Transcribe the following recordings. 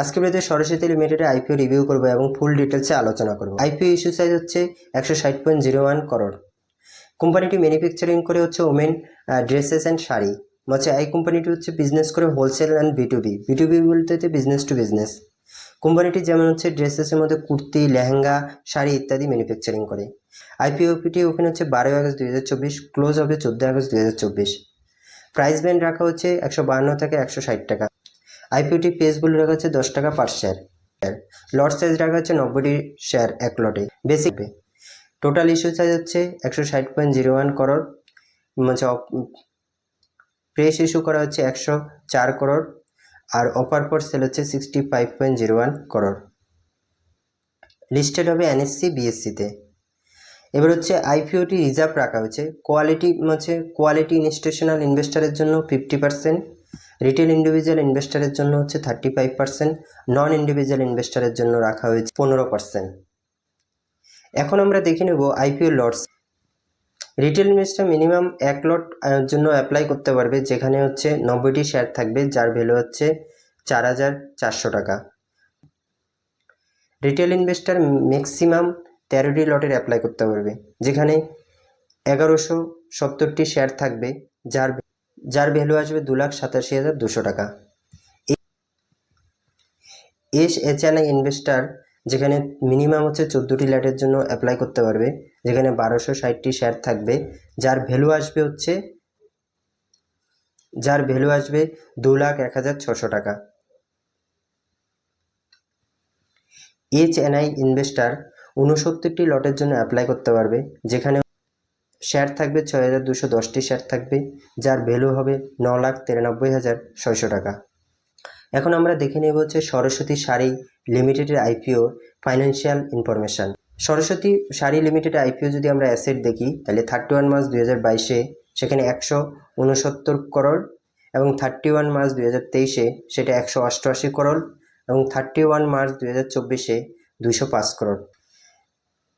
আজকে ভিডিওতে সরস্বতী লিমিটেডের আইপিও রিভিউ করব এবং ফুল ডিটেলসে আলোচনা করব। আইপিও ইস্যু সাইজ হচ্ছে 160.01 করোড়। কোম্পানিটি ম্যানুফ্যাকচারিং করে হচ্ছে ওমেন ড্রেসেস অ্যান্ড শাড়ি। এই কোম্পানিটি হচ্ছে বিজনেস করে হোলসেল অ্যান্ড বিটুবি। বিটুবি বলতে হচ্ছে বিজনেস টু বিজনেস। কোম্পানিটি যেমন হচ্ছে ড্রেসেসের মধ্যে কুর্তি, লেহেঙ্গা, শাড়ি ইত্যাদি ম্যানুফ্যাকচারিং করে। আইপিওপিটি ওপেন হচ্ছে 12 আগস্ট 2024, ক্লোজ হবে 14 আগস্ট 2024। প্রাইস ব্যান্ড রাখা হচ্ছে 152 থেকে 160 টাকা। আইপিওটি পেজগুলো রাখা হচ্ছে 10 টাকা পার শেয়ার। লট সাইজ রাখা হচ্ছে 90টি শেয়ার এক লটে। বেসিক টোটাল ইস্যু সাইজ হচ্ছে 160.01 করোড়। প্রেস ইস্যু করা হচ্ছে 104 করোড় আর অফার পর সেল হচ্ছে 65.01 করোড়। লিস্টেড হবে এনএসসি বিএসসিতে। এবার হচ্ছে আইপিওটি রিজার্ভ রাখা হয়েছে কোয়ালিটি ইনস্টিটিউশনাল ইনভেস্টারের জন্য 50%, রিটেল ইন্ডিভিজুয়াল ইনভেস্টারের জন্য হচ্ছে 35%, নন ইন্ডিভিজুয়াল ইনভেস্টারের জন্য রাখা হয়েছে 15%। এখন আমরা দেখে নেব IPO lots. Retail investor minimum 1 লট জন্য অ্যাপ্লাই করতে পারবে, যেখানে হচ্ছে 90টি শেয়ার থাকবে, যার ভ্যালু হচ্ছে 4400 টাকা। রিটেল ইনভেস্টার ম্যাক্সিমাম 13টি লটের অ্যাপ্লাই করতে পারবে, যেখানে 1170টি শেয়ার থাকবে, যার ভ্যালু আসবে 2,87,200 টাকা। এসএচএনআই ইনভেস্টার যেখানে মিনিমাম হচ্ছে 14টি লটের জন্য অ্যাপ্লাই করতে পারবে, যেখানে 1260টি শেয়ার থাকবে, যার ভ্যালু আসবে 2,01,600 টাকা। এইচএনআই ইনভেস্টার 69টি লটের জন্য অ্যাপ্লাই করতে পারবে, যেখানে শেয়ার থাকবে 6,210টি শেয়ার থাকবে, যার ভ্যালু হবে 9,93,600 টাকা। এখন আমরা দেখে নেব হচ্ছে সরস্বতী শাড়ি লিমিটেডের IPO financial information. Saraswati sari limited IPO যদি আমরা অ্যাসেট দেখি, তাহলে 31 মার্চ 2022-এ সেখানে 169 করোড়, এবং 31 মার্চ 2023-এ সেটা 188 করোড়, এবং 31 মার্চ 2024-এ 205 করোড়।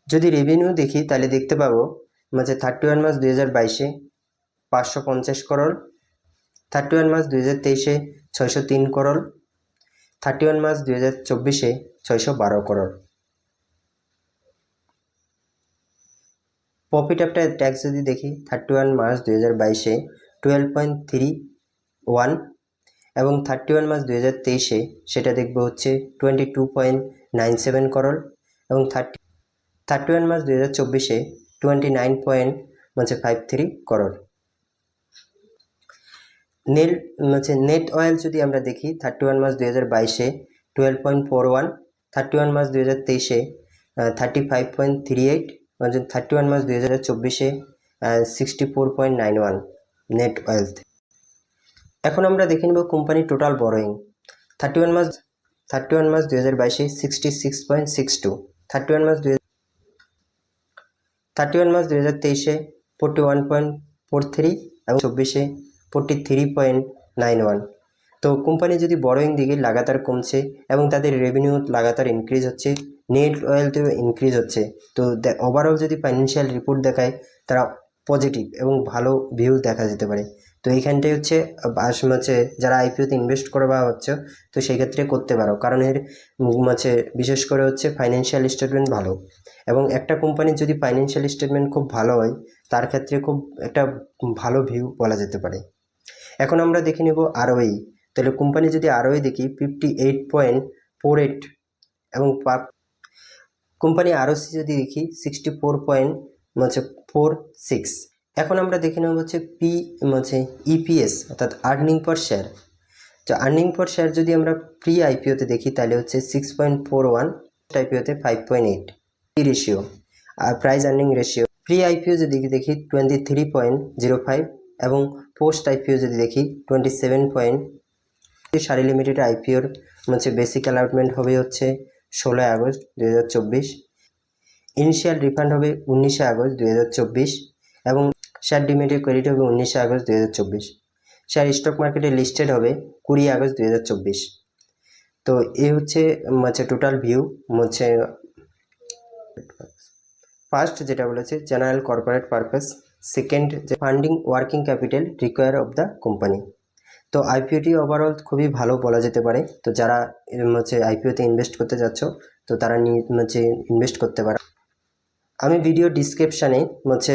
যদি রেভিনিউ দেখি তাহলে দেখতে পাবো 31 মার্চ 2022-এ 550 করোড়, 31 মার্চ 2023-এ 603 করোড়, 31 মার্চ 2024-এ 612 করোড়। প্রফিট আফটার ট্যাক্স যদি দেখি 31 মার্চ 2022-এ 12.31, এবং 31 মার্চ 2023-এ সেটা দেখবো হচ্ছে 22.97 করোড়, এবং 31 মার্চ 2024-এ 29.53 করোড়। নেট অয়েল যদি আমরা দেখি 31 মার্চ 2022-এ 12.41, 31 মার্চ 2023-এ 35.38, 31 মার্চ 2024-এ 64.91 নেট অয়েল। এখন আমরা দেখে নেব কোম্পানির টোটাল বরোয়িং। 31 মার্চ 2022-এ 66.62, 31 মার্চ 2023-এ 41.43, এবং 24-এ 43.91। তো কোম্পানি যদি বরোয়িং দিকে লাগাতার কমছে এবং তাদের রেভিনিউ লাগাতার ইনক্রিজ হচ্ছে, নেট অয়েলতেও ইনক্রিজ হচ্ছে, তো ওভারঅল যদি ফাইন্যান্সিয়াল রিপোর্ট দেখায় তারা পজিটিভ এবং ভালো ভিউ দেখা যেতে পারে। তো এইখানটাই হচ্ছে যারা আইপিওতে ইনভেস্ট করবা হচ্ছে, তো সেই ক্ষেত্রে করতে পারো, কারণ এর বিশেষ করে হচ্ছে ফাইন্যান্সিয়াল স্টেটমেন্ট ভালো, এবং একটা কোম্পানির যদি ফাইন্যান্সিয়াল স্টেটমেন্ট খুব ভালো হয় তার ক্ষেত্রে খুব একটা ভালো ভিউ বলা যেতে পারে। এখন আমরা দেখে নেব আরওই। তাহলে কোম্পানি যদি আরওই দেখি 58.48, এবং কোম্পানি আরওসি যদি দেখি 64.46। এখন আমরা দেখে নেব হচ্ছে ইপিএস অর্থাৎ আর্নিং পার শেয়ার। তো আর্নিং পার শেয়ার যদি আমরা প্রি আইপিওতে দেখি তাহলে হচ্ছে 6.41, আইপিওতে 5.8 রেশিও, আর price earning ratio pre IPO যদি দেখি 23.05, এবং পোস্ট আইপিও যদি দেখি 27. শাড়ি লিমিটেড আইপিওর বেসিক অ্যালটমেন্ট হবে হচ্ছে 16 আগস্ট 2024, ইনিশিয়াল রিফান্ড হবে 19 আগস্ট 2024, এবং শেয়ার ডিমেটেড ক্রেডিট হবে 19 আগস্ট 2024। শেয়ার স্টক মার্কেটে লিস্টেড হবে 20 আগস্ট 2024। তো এই হচ্ছে টোটাল ভিউ। ফার্স্ট যেটা বলেছে জেনারেল কর্পোরেট পারপাস, সেকেন্ড যে funding working capital require of the company, তো আইপিওটি ওভারঅল খুবই ভালো বলা যেতে পারে। তো যারা হচ্ছে আইপিওতে ইনভেস্ট করতে যাচ্ছ, তো তারা হচ্ছে ইনভেস্ট করতে পারে। আমি ভিডিও ডিসক্রিপশানে হচ্ছে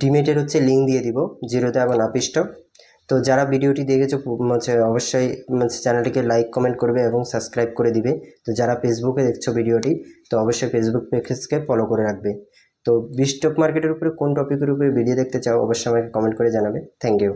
ডিমেটের হচ্ছে লিঙ্ক দিয়ে দিব, জিরোতে এবং আপিষ্ট। তো যারা ভিডিওটি দেখেছো হচ্ছে অবশ্যই হচ্ছে চ্যানেলটিকে লাইক কমেন্ট করবে এবং সাবস্ক্রাইব করে দিবে। তো যারা ফেসবুকে দেখছো ভিডিওটি, তো অবশ্যই ফেসবুক পেজকে ফলো করে রাখবে। তো স্টক মার্কেটের উপরে কোন টপিকের উপরে ভিডিও দেখতে চাও অবশ্যই আমাকে কমেন্ট করে জানাবে। Thank you.